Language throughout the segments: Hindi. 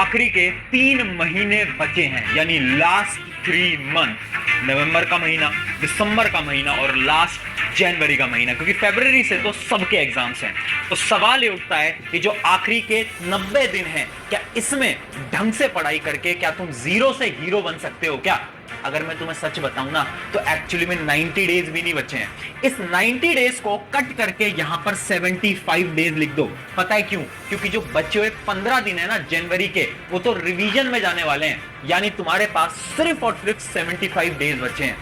आखिरी के 3 महीने बचे हैं, यानी लास्ट 3 मंथ। नवंबर का महीना, दिसंबर का महीना और लास्ट जनवरी का महीना, क्योंकि फरवरी से तो सबके एग्जाम्स हैं। तो सवाल ये उठता है कि जो आखिरी के 90 दिन हैं, क्या इसमें ढंग से पढ़ाई करके क्या तुम जीरो से हीरो बन सकते हो क्या? अगर मैं तुम्हें सच बताऊं ना, तो एक्चुअली में 90 डेज भी नहीं बचे हैं। इस 90 डेज को कट करके यहां पर 75 डेज लिख दो। पता है क्यों? क्योंकि जो बचे हुए 15 दिन है ना जनवरी के, वो तो रिवीजन में जाने वाले हैं, यानी तुम्हारे पास सिर्फ और सिर्फ 75 डेज बचे हैं।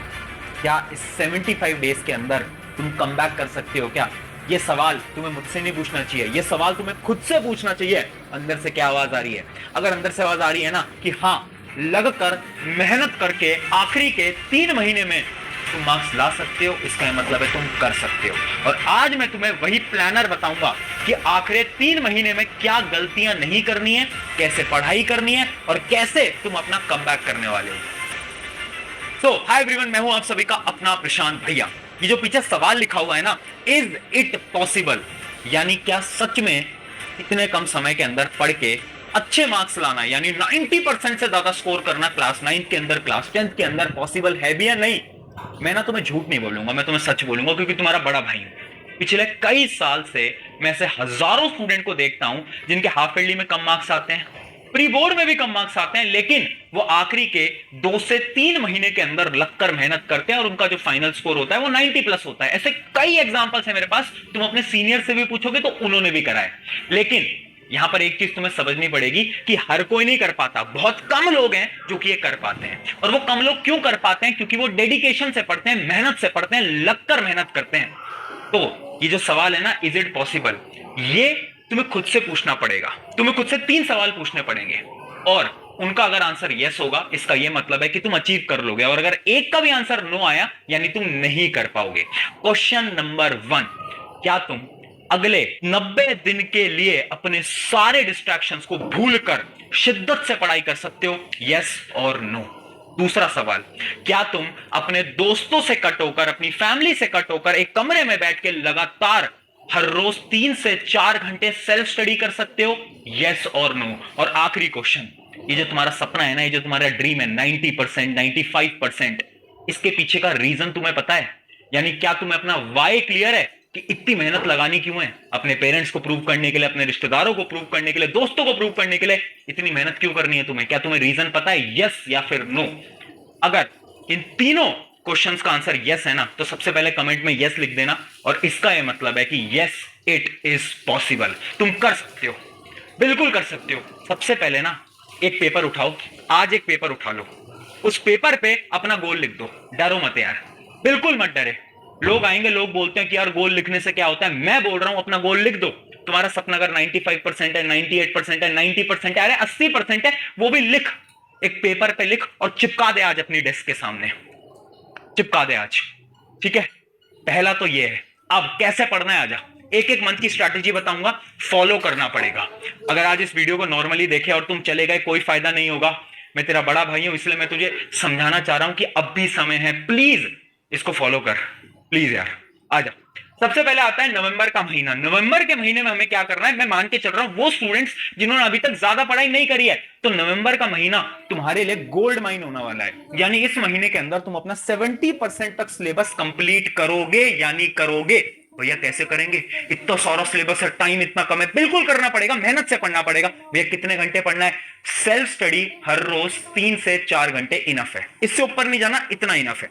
क्या इस 75 डेज के अंदर तुम कम बैक कर सकते हो क्या? ये सवाल तुम्हें मुझसे नहीं पूछना चाहिए, ये सवाल तुम्हें खुद से पूछना चाहिए। अंदर से क्या आवाज आ रही है? अगर अंदर से आवाज आ रही है ना कि हाँ, लगकर मेहनत करके आखिरी के 3 महीने में तुम मार्क्स ला सकते हो, इसका मतलब है तुम कर सकते हो। और आज मैं तुम्हें वही प्लानर बताऊंगा कि आखिरी 3 महीने में क्या गलतियां नहीं करनी है, कैसे पढ़ाई करनी है और कैसे तुम अपना कमबैक करने वाले हो। सो हाय एवरीवन, मैं हूं आप सभी का अपना प्रशांत भैया। ये जो पीछे सवाल लिखा हुआ है ना, इज इट पॉसिबल, यानी क्या सच में इतने कम समय के अंदर पढ़ के अच्छे मार्क्स लाना, यानी 90% से ज्यादा स्कोर करना क्लास 9 के अंदर, क्लास 10 के अंदर पॉसिबल है भी या नहीं? मैं ना तुम्हें झूठ नहीं बोलूंगा, मैं तुम्हें सच बोलूंगा, क्योंकि तुम्हारा बड़ा भाई हूं। पिछले कई साल से मैं ऐसे हजारों स्टूडेंट को देखता हूं जिनके हाफ ईयरली में कम मार्क्स आते हैं, प्री बोर्ड में भी कम मार्क्स आते हैं, लेकिन वो आखिरी के 2 से 3 महीने के अंदर लगकर मेहनत करते हैं और उनका जो फाइनल स्कोर होता है वो 90+ होता है। ऐसे कई एग्जांपल्स हैं मेरे पास, तुम अपने सीनियर से भी पूछोगे तो उन्होंने भी करा है। लेकिन यहां पर एक चीज तुम्हें समझनी पड़ेगी कि हर कोई नहीं कर पाता, बहुत कम लोग हैं जो कि ये कर पाते हैं। और वो कम लोग क्यों कर पाते हैं? क्योंकि वो डेडिकेशन से पढ़ते हैं, मेहनत से पढ़ते हैं, लगकर मेहनत करते हैं। तो ये जो सवाल है ना, इज इट पॉसिबल, ये तुम्हें खुद से पूछना पड़ेगा। तुम्हें खुद से 3 सवाल पूछने पड़ेंगे और उनका अगर आंसर यस होगा, इसका यह मतलब है कि तुम अचीव कर लोगे, और अगर एक का भी आंसर नो आया, यानी तुम नहीं कर पाओगे। क्वेश्चन नंबर 1, क्या तुम अगले 90 दिन के लिए अपने सारे डिस्ट्रैक्शंस को भूलकर शिद्दत से पढ़ाई कर सकते हो? यस और नो। दूसरा सवाल, क्या तुम अपने दोस्तों से कट होकर, अपनी फैमिली से कट होकर एक कमरे में बैठ के लगातार हर रोज 3 से 4 घंटे सेल्फ स्टडी कर सकते हो? यस और नो। और आखिरी क्वेश्चन, ये जो तुम्हारा सपना है ना, ये जो तुम्हारा ड्रीम है 90%, 95%, इसके पीछे का रीजन तुम्हें पता है? यानी क्या तुम्हें अपना वाई क्लियर है कि इतनी मेहनत लगानी क्यों है? अपने पेरेंट्स को प्रूव करने के लिए, अपने रिश्तेदारों को प्रूव करने के लिए, दोस्तों को प्रूव करने के लिए इतनी मेहनत क्यों करनी है तुम्हें? क्या तुम्हें रीजन पता है, यस या फिर नो? अगर इन तीनों क्वेश्चंस का आंसर यस है ना, तो सबसे पहले कमेंट में यस लिख देना, और इसका यह मतलब है कि यस इट इज पॉसिबल, तुम कर सकते हो, बिल्कुल कर सकते हो। सबसे पहले ना एक पेपर उठाओ, आज एक पेपर उठा लो, उस पेपर पे अपना गोल लिख दो। डरो मत यार, बिल्कुल मत डरे। लोग आएंगे, लोग बोलते हैं कि यार गोल लिखने से क्या होता है, मैं बोल रहा हूं अपना गोल लिख दो। तुम्हारा सपना अगर 95% है, 98% है, 90% है, अरे 80% है, वो भी लिख, एक पेपर पे लिख और चिपका दे आज अपनी डेस्क के सामने, चिपका दे आज, ठीक है? पहला तो ये है। अब कैसे पढ़ना है, आजा एक एक मंथ की स्ट्रैटेजी बताऊंगा, फॉलो करना पड़ेगा। अगर आज इस वीडियो को नॉर्मली देखे और तुम चले गए, कोई फायदा नहीं होगा। मैं तेरा बड़ा भाई हूं, इसलिए मैं तुझे समझाना चाह रहा हूं कि अब भी समय है, प्लीज इसको फॉलो कर, प्लीज यार। आजा, सबसे पहले आता है नवंबर का महीना। नवंबर के महीने में हमें क्या करना है? मैं मान के चल रहा हूं वो स्टूडेंट्स जिन्होंने अभी तक ज्यादा पढ़ाई नहीं करी है, तो नवंबर का महीना तुम्हारे लिए गोल्ड माइन होने वाला है। यानी इस महीने के अंदर तुम अपना 70% तक सिलेबस कंप्लीट करोगे, यानी करोगे। भैया कैसे करेंगे, इतना सारा सिलेबस है, टाइम इतना कम है। बिल्कुल करना पड़ेगा, मेहनत से पढ़ना पड़ेगा। भैया कितने घंटे पढ़ना है? सेल्फ स्टडी हर रोज 3 से 4 घंटे इनफ है, इससे ऊपर नहीं जाना, इतना इनफ है।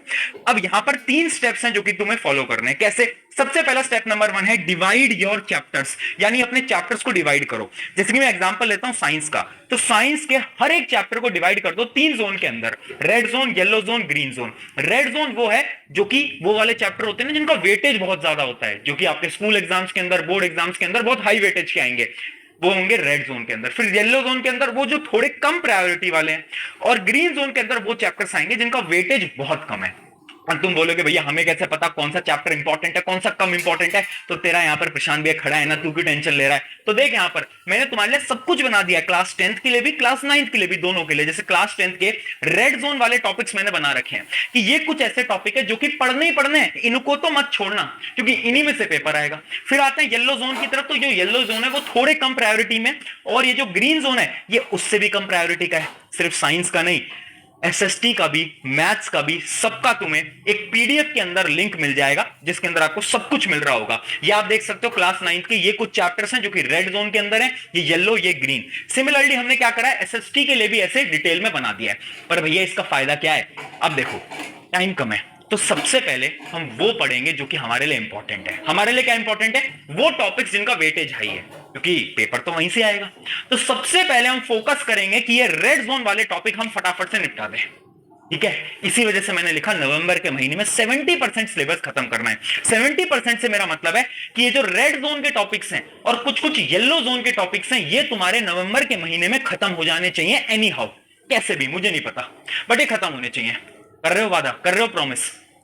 अब यहां पर 3 स्टेप्स हैं जो कि तुम्हें फॉलो करने हैं। कैसे? सबसे पहला स्टेप नंबर 1 है डिवाइड योर चैप्टर्स, यानी अपने चैप्टर्स को डिवाइड करो। जैसे कि मैं एग्जांपल लेता हूं साइंस का, तो साइंस के हर एक चैप्टर को डिवाइड कर दो 3 जोन के अंदर, red zone, yellow zone, green zone. Red zone वो है जो कि वो वाले चैप्टर होते हैं ना जिनका वेटेज बहुत ज्यादा होता है, जो कि आपके स्कूल एग्जाम्स के अंदर, बोर्ड एग्जाम्स के अंदर बहुत हाई वेटेज के आएंगे, वो होंगे रेड जोन के अंदर। फिर येलो जोन के अंदर वो जो थोड़े कम प्रायोरिटी वाले हैं, और ग्रीन जोन के अंदर वो चैप्टर्स आएंगे जिनका वेटेज बहुत कम है। और तुम बोलोगे भैया हमें कैसे पता कौन सा चैप्टर इंपॉर्टेंट है कौन सा कम इंपॉर्टेंट है, तो तेरा यहाँ पर प्रशांत भैया खड़ा है ना, तू क्यों टेंशन ले रहा है? तो देख यहाँ पर मैंने तुम्हारे लिए सब कुछ बना दिया, क्लास 10th के लिए भी क्लास 9th के लिए भी, दोनों के लिए। जैसे क्लास 10th के रेड जोन वाले टॉपिक्स मैंने बना रखे हैं कि ये कुछ ऐसे टॉपिक है जो कि पढ़ने ही पढ़ने हैं, इनको तो मत छोड़ना क्योंकि इन्हीं में से पेपर आएगा। फिर आते हैं येलो जोन की तरफ, तो जो येलो जोन है वो थोड़े कम प्रायोरिटी में, और ये जो ग्रीन जोन है ये उससे भी कम प्रायोरिटी का है। सिर्फ साइंस का नहीं, एसएसटी का भी, मैथ्स का भी, सबका तुम्हें एक पीडीएफ के अंदर लिंक मिल जाएगा जिसके अंदर आपको सब कुछ मिल रहा होगा। ये आप देख सकते हो क्लास 9th के ये कुछ चैप्टर्स हैं जो कि रेड जोन के अंदर है, ये येलो ये ग्रीन। सिमिलरली हमने क्या करा है, एसएसटी के लिए भी ऐसे डिटेल में बना दिया है। पर भैया इसका फायदा क्या है? अब देखो टाइम कम है, तो सबसे पहले हम वो पढ़ेंगे जो कि हमारे लिए इंपॉर्टेंट है। हमारे लिए क्या इंपॉर्टेंट है? वो टॉपिक्स जिनका वेटेज हाई है, क्योंकि पेपर तो वहीं से आएगा। तो सबसे पहले हम फोकस करेंगे कि ये रेड जोन वाले टॉपिक हम फटाफट से निपटा दें, ठीक है। इसी वजह से मैंने लिखा नवंबर के महीने में 70% सिलेबस खत्म करना है। 70% से मेरा मतलब है कि ये जो रेड जोन के टॉपिक्स हैं और कुछ कुछ येलो जोन के टॉपिक्स हैं, ये तुम्हारे नवंबर के महीने में खत्म हो जाने चाहिए एनी हाउ, कैसे भी मुझे नहीं पता, बट ये खत्म होने चाहिए। कर रहे हो वादा, कर रहे हो प्रॉमिस?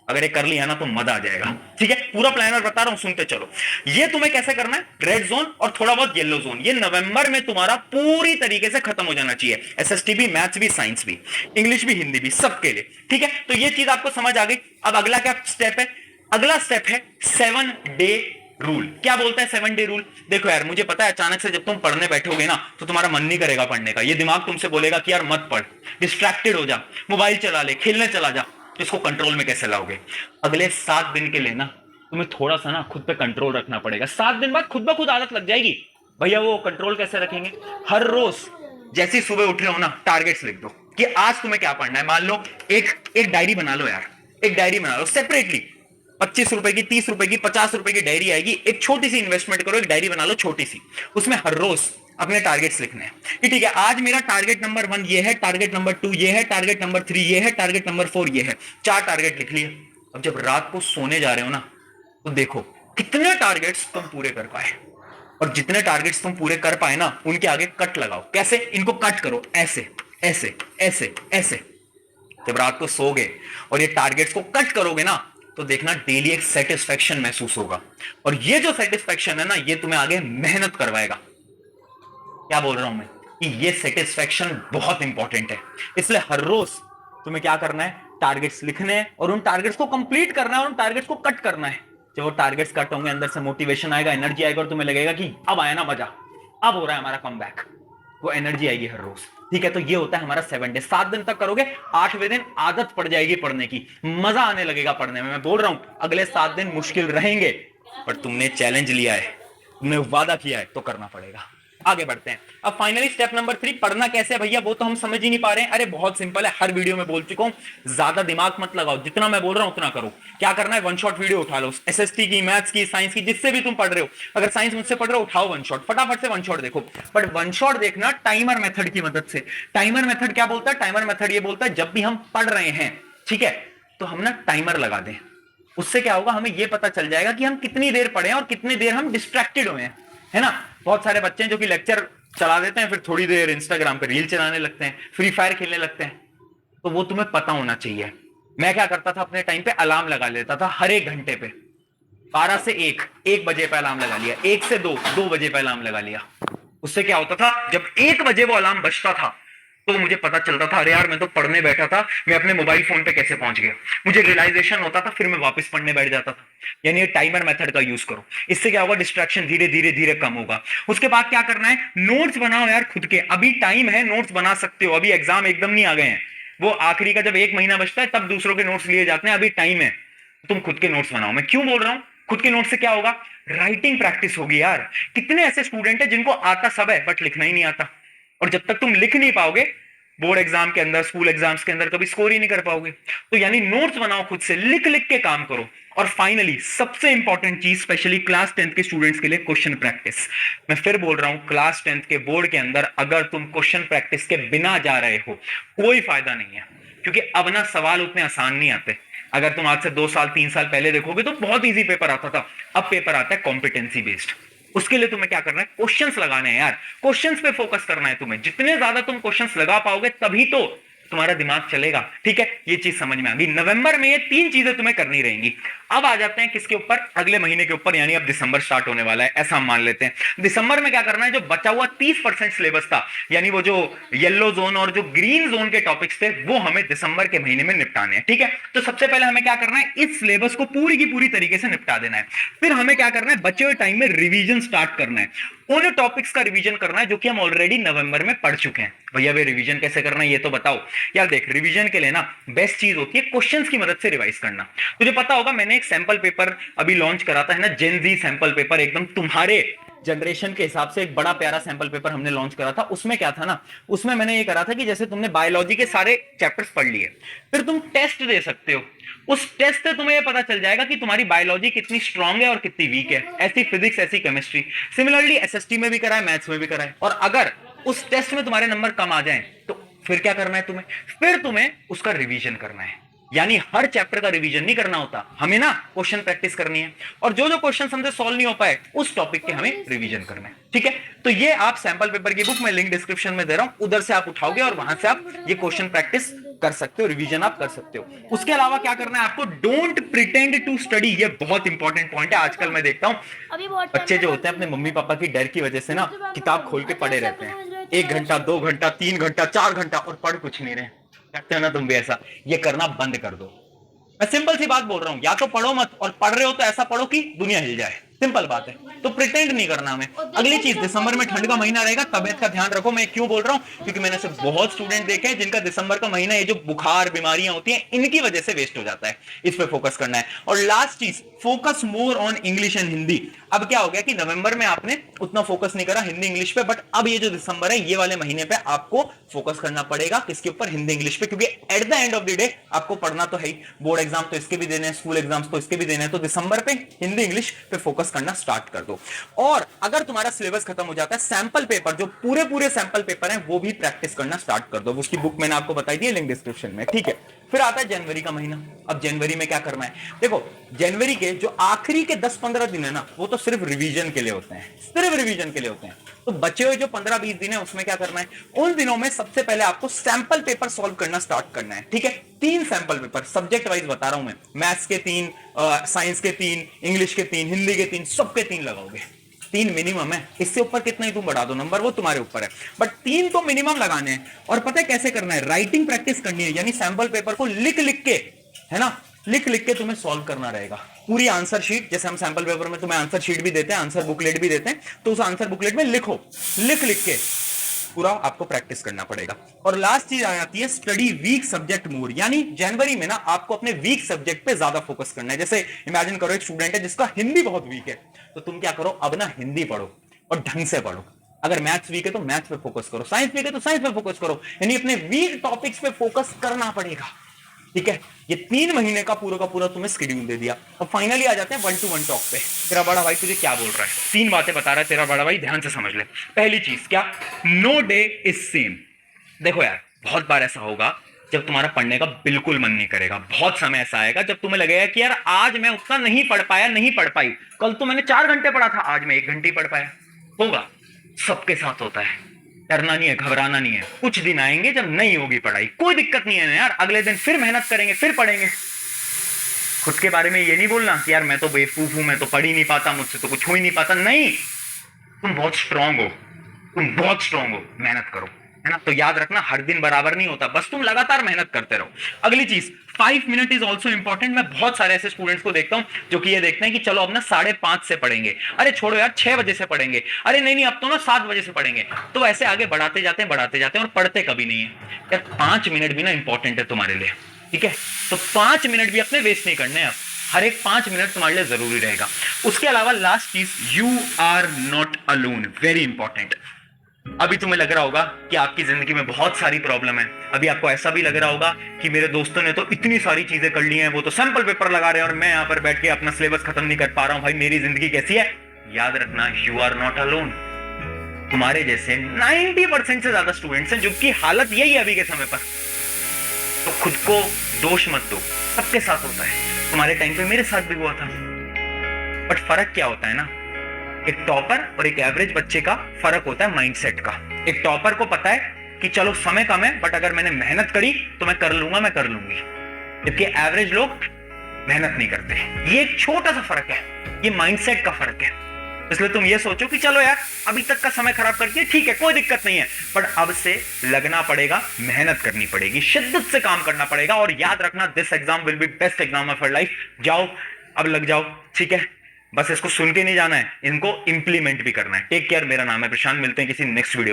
अगर ये कर लिया ना तो मजा आ जाएगा, ठीक है। पूरा प्लानर बता रहा हूं, सुनते चलो। ये तुम्हें कैसे करना है, रेड जोन और थोड़ा बहुत येलो जोन, ये नवंबर में तुम्हारा पूरी तरीके से खत्म हो जाना चाहिए। एसएसटी भी, मैथ्स भी, साइंस भी, इंग्लिश भी, हिंदी भी, सबके लिए, ठीक है। तो ये चीज आपको समझ आ गई। अब अगला क्या स्टेप है? अगला स्टेप है 7 डे रूल। क्या बोलता है 7 डे रूल? देखो यार, मुझे पता है अचानक से जब तुम पढ़ने बैठोगे ना तो तुम्हारा मन नहीं करेगा पढ़ने का, ये दिमाग तुमसे बोलेगा कि यार मत पढ़, डिस्ट्रैक्टेड हो जा, मोबाइल चला ले, खेलने चला जा। तो इसको कंट्रोल में कैसे लाओगे? अगले 7 दिन के लिए ना तुम्हें थोड़ा सा ना खुद पे कंट्रोल रखना पड़ेगा। 7 दिन बाद खुद ब खुद आदत लग जाएगी। भैया वो कंट्रोल कैसे रखेंगे? हर रोज जैसे ही सुबह उठ रहे हो ना, टारगेट्स लिख दो कि आज तुम्हें क्या पढ़ना है। मान लो एक डायरी बना लो यार, एक डायरी बना लो सेपरेटली, 25 रुपए की, 30 रुपए की, 50 रुपए की डायरी आएगी। एक छोटी सी इन्वेस्टमेंट करो, एक डायरी बना लो छोटी सी, उसमें हर रोज अपने टारगेट्स लिखने हैं कि ठीक है आज मेरा टारगेट नंबर 1 ये है, टारगेट नंबर 2 ये है, टारगेट नंबर 3 ये है, टारगेट नंबर 4 ये है। 4 टारगेट लिख लिए। अब जब रात को सोने जा रहे हो ना तो देखो कितने टारगेट्स तुम पूरे कर पाए, और जितने टारगेट्स तुम पूरे कर पाए ना उनके आगे कट लगाओ। कैसे? इनको कट करो, ऐसे ऐसे ऐसे ऐसे। जब रात को सोगे और ये टारगेट्स को कट करोगे ना तो देखना डेली एक सेटिस्फेक्शन महसूस होगा, और ये जो सेटिस्फेक्शन है ना ये तुम्हें आगे मेहनत करवाएगा। क्या बोल रहा हूं मैं कि ये सेटिस्फेक्शन बहुत इंपॉर्टेंट है। इसलिए हर रोज तुम्हें क्या करना है, टारगेट्स लिखने हैं और उन टारगेट्स को कंप्लीट करना है और उन टारगेट्स को कट करना है। जब वो टारगेट्स कट होंगे अंदर से मोटिवेशन आएगा, एनर्जी आएगा, और तुम्हें लगेगा कि अब आया ना मजा, अब हो रहा है हमारा कमबैक। वो एनर्जी आएगी हर रोज, ठीक है। तो ये होता है हमारा 7 डे। 7 दिन तक करोगे, 8वें दिन आदत पड़ जाएगी पढ़ने की, मजा आने लगेगा पढ़ने में। मैं बोल रहा हूं अगले 7 दिन मुश्किल रहेंगे, पर तुमने चैलेंज लिया है, तुमने वादा किया है तो करना पड़ेगा। आगे बढ़ते हैं। अब फाइनली स्टेप नंबर 3, पढ़ना कैसे भैया वो तो हम समझ ही नहीं पा रहे हैं। अरे बहुत सिंपल है, हर वीडियो में बोल चुका हूं, ज्यादा दिमाग मत लगाओ, जितना मैं बोल रहा हूं उतना करो। क्या करना है, 1 शॉट वीडियो उठा लो, एसएसटी की, मैथ्स की, साइंस की, जिससे भी तुम पढ़ रहे हो। अगर साइंस मुझसे पढ़ रहे हो उठाओ 1 शॉट, फटाफट से 1 शॉट देखो। बट 1 शॉट देखना टाइमर मेथड की मदद से। टाइमर मेथड क्या बोलता है? टाइमर मेथड ये बोलता है जब भी हम पढ़ रहे हैं, ठीक है, तो हम ना टाइमर लगा दें। उससे क्या होगा, हमें यह पता चल जाएगा कि हम कितनी देर पढ़े हैं और कितनी देर हम डिस्ट्रैक्टेड हुए हैं, है ना। बहुत सारे बच्चे हैं जो कि लेक्चर चला देते हैं, फिर थोड़ी देर इंस्टाग्राम पे रील चलाने लगते हैं, फ्री फायर खेलने लगते हैं। तो वो तुम्हें पता होना चाहिए। मैं क्या करता था अपने टाइम पे, अलार्म लगा लेता था हर 1 घंटे पे, 12 से 1 बजे पे अलार्म लगा लिया, 1 से 2 बजे पे अलार्म लगा लिया। उससे क्या होता था, जब 1 बजे वो अलार्म बजता था तो मुझे पता चलता था अरे यार मैं तो पढ़ने बैठा था, मैं अपने मोबाइल फोन पे कैसे पहुंच गया। मुझे रियलाइजेशन होता था, फिर मैं वापस पढ़ने बैठ जाता था। यानी ये टाइमर मेथड का यूज करो, इससे क्या होगा, डिस्ट्रैक्शन धीरे धीरे धीरे कम होगा। उसके बाद क्या करना है, नोट्स बनाओ यार खुद के। अभी टाइम है, नोट्स बना सकते हो, अभी एग्जाम एकदम नहीं आ गए हैं। वो आखिरी का जब 1 महीना बचता है तब दूसरों के नोट्स लिए जाते हैं, अभी टाइम है, तुम खुद के नोट्स बनाओ। मैं क्यों बोल रहा हूं खुद के नोट्स से क्या होगा, राइटिंग प्रैक्टिस होगी यार। कितने ऐसे स्टूडेंट है जिनको आता सब है बट लिखना ही नहीं आता, और जब तक तुम लिख नहीं पाओगे बोर्ड एग्जाम के अंदर, स्कूल एग्जाम्स के अंदर कभी स्कोर ही नहीं कर पाओगे। तो यानी नोट्स बनाओ खुद से, लिख लिख के काम करो। और फाइनली सबसे इंपॉर्टेंट चीज स्पेशली क्लास 10th के स्टूडेंट्स के लिए, क्वेश्चन प्रैक्टिस। मैं फिर बोल रहा हूं, क्लास 10th के बोर्ड के अंदर अगर तुम क्वेश्चन प्रैक्टिस के बिना जा रहे हो कोई फायदा नहीं है, क्योंकि अब ना सवाल उतने आसान नहीं आते। अगर तुम आज से 2 साल 3 साल पहले देखोगे तो बहुत ईजी पेपर आता था, अब पेपर आता है कॉम्पिटेंसी बेस्ड। उसके लिए तुम्हें क्या करना है, क्वेश्चंस लगाने हैं यार, क्वेश्चंस पे फोकस करना है तुम्हें। जितने ज्यादा तुम क्वेश्चंस लगा पाओगे तभी तो तुम्हारा दिमाग चलेगा। ठीक है, ये चीज समझ में आ गई। नवंबर में ये 3 चीजें तुम्हें करनी रहेंगी। अब आ जाते हैं किसके ऊपर, अगले महीने के ऊपर, यानी अब दिसंबर स्टार्ट होने वाला है, ऐसा हम मान लेते हैं। दिसंबर में क्या करना है, जो बचा हुआ 30% सिलेबस था, यानी वो जो येलो जोन और जो ग्रीन जोन के टॉपिक्स थे, वो हमें दिसंबर के महीने में निपटाने हैं। ठीक है, तो सबसे पहले हमें क्या करना है, इस सिलेबस को पूरी की पूरी तरीके से निपटा देना है। फिर हमें क्या करना है, बचे हुए टाइम में रिवीजन स्टार्ट करना है, उन टॉपिक्स का रिवीजन करना है जो कि हम ऑलरेडी नवंबर में पढ़ चुके हैं। भैया वे रिवीजन कैसे करना है ये तो बताओ यार। देख, रिवीजन के लिए ना बेस्ट चीज होती है क्वेश्चंस की मदद से रिवाइज करना। तुझे पता होगा मैंने एक सैंपल पेपर अभी लॉन्च करा था, है ना, जेन जी सैंपल पेपर, एकदम तुम्हारे जनरेशन के हिसाब से एक बड़ा प्यारा सैंपल पेपर हमने लॉन्च करा था। उसमें क्या था ना, उसमें मैंने ये करा था कि जैसे तुमने बायोलॉजी के सारे चैप्टर्स पढ़ लिए, फिर तुम टेस्ट दे सकते हो। उस टेस्ट से तुम्हें ये पता चल जाएगा कि तुम्हारी बायोलॉजी कितनी स्ट्रांग है और कितनी वीक है। ऐसी फिजिक्स, ऐसी केमिस्ट्री। सिमिलरली एसएसटी में भी करा है, मैथ्स में भी करा है। और अगर उस टेस्ट में तुम्हारे नंबर कम आ जाएं तो फिर क्या करना है तुम्हें, फिर तुम्हें उसका रिवीजन करना है। यानी हर चैप्टर का रिवीजन नहीं करना होता, हमें ना क्वेश्चन प्रैक्टिस करनी है, और जो जो क्वेश्चन हमसे सॉल्व नहीं हो पाए उस टॉपिक के हमें रिवीजन करना है। ठीक है, तो ये आप सैंपल पेपर की बुक में लिंक डिस्क्रिप्शन में दे रहा हूं, उधर से आप उठाओगे और वहां से आप ये क्वेश्चन प्रैक्टिस कर सकते हो, रिवीजन आप कर सकते हो। उसके अलावा क्या करना है आपको, डोंट प्रिटेंड टू स्टडी। ये बहुत इंपॉर्टेंट पॉइंट है। आजकल मैं देखता हूं बच्चे जो होते हैं अपने मम्मी पापा की डर की वजह से ना किताब खोल के पढ़े रहते हैं, 1 घंटा 2 घंटा 3 घंटा 4 घंटा, और पढ़ कुछ नहीं रहे। कहते हो ना तुम भी ऐसा, ये करना बंद कर दो। मैं सिंपल सी बात बोल रहा हूं, या तो पढ़ो मत, और पढ़ रहे हो तो ऐसा पढ़ो कि दुनिया हिल जाए। सिंपल बात है, तो प्रिटेंड नहीं करना हमें। अगली चीज, दिसंबर में ठंड का महीना रहेगा, तबियत का ध्यान रखो। मैं क्यों बोल रहा हूं, क्योंकि मैंने से बहुत स्टूडेंट देखे हैं जिनका दिसंबर का महीना ये जो बुखार बीमारियां होती हैं इनकी वजह से वेस्ट हो जाता है। इस पे फोकस करना है। और लास्ट चीज, focus more on English and Hindi. अब क्या हो गया कि नवंबर में आपने उतना फोकस नहीं करा हिंदी इंग्लिश पे, बट अब ये जो दिसंबर है ये वाले महीने पे आपको फोकस करना पड़ेगा। किसके ऊपर, हिंदी इंग्लिश पे, क्योंकि at the end of the day आपको पढ़ना तो है ही। बोर्ड एग्जाम तो इसके भी देने हैं, स्कूल एग्जाम्स तो इसके भी देने हैं। तो दिसंबर पे हिंदी इंग्लिश पे फोकस करना स्टार्ट कर दो। और अगर तुम्हारा सिलेबस खत्म हो जाता है, सैंपल पेपर, जो पूरे पूरे सैंपल पेपर हैं, वो भी प्रैक्टिस करना स्टार्ट कर दो। उसकी बुक मैंने आपको बताई दी है, लिंक डिस्क्रिप्शन में। ठीक है, फिर आता है जनवरी का महीना। अब जनवरी में क्या करना है, देखो जनवरी के जो आखिरी के 10-15 दिन है ना, वो तो सिर्फ रिवीजन के लिए होते हैं, सिर्फ रिवीजन के लिए होते हैं। तो बचे हुए जो 15-20 दिन है उसमें क्या करना है, उन दिनों में सबसे पहले आपको सैंपल पेपर सॉल्व करना स्टार्ट करना है। ठीक है, 3 सैंपल पेपर सब्जेक्ट वाइज बता रहा हूं मैं, मैथ्स के 3, साइंस के 3, इंग्लिश के 3, हिंदी के 3, सबके 3 लगाओगे। 3 मिनिमम है, इससे ऊपर कितना ही तुम बढ़ा दो नंबर, वो तुम्हारे ऊपर है, बट 3 तो मिनिमम लगाने हैं। और पता है कैसे करना है, राइटिंग प्रैक्टिस करनी है, यानी सैंपल पेपर को लिख लिख के, है ना, लिख लिख के तुम्हें सॉल्व करना रहेगा। पूरी आंसर शीट, जैसे हम सैंपल पेपर में तुम्हें आंसर शीट भी देते हैं, आंसर बुकलेट भी देते हैं, तो उस आंसर बुकलेट में लिखो, लिख लिख के पूरा आपको प्रैक्टिस करना पड़ेगा। और लास्ट चीज आ जाती है, स्टडी वीक सब्जेक्ट मोर। यानी जनवरी में ना आपको अपने वीक सब्जेक्ट पे ज्यादा फोकस करना है। जैसे इमेजिन करो एक स्टूडेंट है जिसका हिंदी बहुत वीक है, तो तुम क्या करो, अब ना हिंदी पढ़ो और ढंग से पढ़ो। अगर मैथ्स वीक है तो मैथ्स पे फोकस करो, साइंस वीक है तो साइंस पे फोकस करो, यानी अपने वीक टॉपिक्स पे फोकस करना पड़ेगा। ठीक है, ये 3 महीने का पूरा तुम्हें शेड्यूल दे दिया। अब फाइनली आ जाते हैं 1-to-1 टॉक पे। तेरा बड़ा भाई तुझे क्या बोल रहा है, 3 बातें बता रहा है तेरा बड़ा भाई, ध्यान से समझ ले। पहली चीज क्या, नो डे इज सेम। देखो यार, बहुत बार ऐसा होगा जब तुम्हारा पढ़ने का बिल्कुल मन नहीं करेगा। बहुत समय ऐसा आएगा जब तुम्हें लगेगा कि यार आज मैं उतना नहीं पढ़ पाया, नहीं पढ़ पाई। कल तो मैंने 4 घंटे पढ़ा था, आज मैं 1 घंटे ही पढ़ पाया। होगा, सबके साथ होता है। डरना नहीं है, घबराना नहीं है। कुछ दिन आएंगे जब नहीं होगी पढ़ाई, कोई दिक्कत नहीं है ना यार, अगले दिन फिर मेहनत करेंगे, फिर पढ़ेंगे। खुद के बारे में ये नहीं बोलना कि यार मैं तो बेवकूफ हूं, मैं तो पढ़ ही नहीं पाता, मुझसे तो कुछ हो ही नहीं पाता। नहीं, तुम बहुत स्ट्रांग हो, तुम बहुत स्ट्रांग हो, मेहनत करो, है ना। तो याद रखना, हर दिन बराबर नहीं होता, बस तुम लगातार मेहनत करते रहो। अगली चीज, 5 मिनट इज ऑल्सो इंपॉर्टेंट। मैं बहुत सारे ऐसे स्टूडेंट्स को देखता हूं जो कि ये देखते हैं कि चलो अब ना 5:30 से पढ़ेंगे, अरे छोड़ो यार 6 बजे से पढ़ेंगे, अरे नहीं अब तो ना 7 बजे से पढ़ेंगे। तो ऐसे आगे बढ़ाते जाते हैं और पढ़ते कभी नहीं है यार। 5 मिनट भी ना इंपॉर्टेंट है तुम्हारे लिए। ठीक है, तो 5 मिनट भी अपने वेस्ट नहीं करने हैं। हर एक 5 मिनट तुम्हारे लिए जरूरी रहेगा। उसके अलावा लास्ट चीज, you are not alone, very important. अभी तुम्हें लग रहा होगा कि आपकी जिंदगी में बहुत सारी प्रॉब्लम है। अभी आपको ऐसा भी लग रहा होगा कि मेरे दोस्तों ने तो इतनी सारी चीजें कर ली हैं, वो तो सैंपल पेपर लगा रहे हैं और मैं यहां पर बैठ के अपना सिलेबस खत्म नहीं कर पा रहा हूं, भाई मेरी जिंदगी कैसी है। याद रखना, यू आर नॉट अलोन। तुम्हारे जैसे 90% से ज्यादा स्टूडेंट्स हैं जिनकी हालत यही है अभी के समय पर। तो खुद को दोष मत दो, सबके साथ होता है। तुम्हारे टाइम पे मेरे साथ भी हुआ था। बट फर्क क्या होता है ना, एक टॉपर और एक एवरेज बच्चे का फर्क होता है माइंडसेट का। एक टॉपर को पता है कि चलो समय कम है बट अगर मैंने मेहनत करी तो मैं कर लूंगा, मैं कर लूंगी, जबकि एवरेज लोग मेहनत नहीं करते। ये एक छोटा सा फर्क है, ये माइंडसेट का फर्क है। इसलिए तुम ये सोचो कि चलो यार अभी तक का समय खराब करके ठीक है, कोई दिक्कत नहीं है, बट अब से लगना पड़ेगा, मेहनत करनी पड़ेगी, शिद्दत से काम करना पड़ेगा। और याद रखना, this exam will be best exam of your life. जाओ अब लग जाओ, ठीक है। बस इसको सुन के नहीं जाना है, इनको इंप्लीमेंट भी करना है। टेक केयर, मेरा नाम है प्रशांत, मिलते हैं किसी नेक्स्ट वीडियो।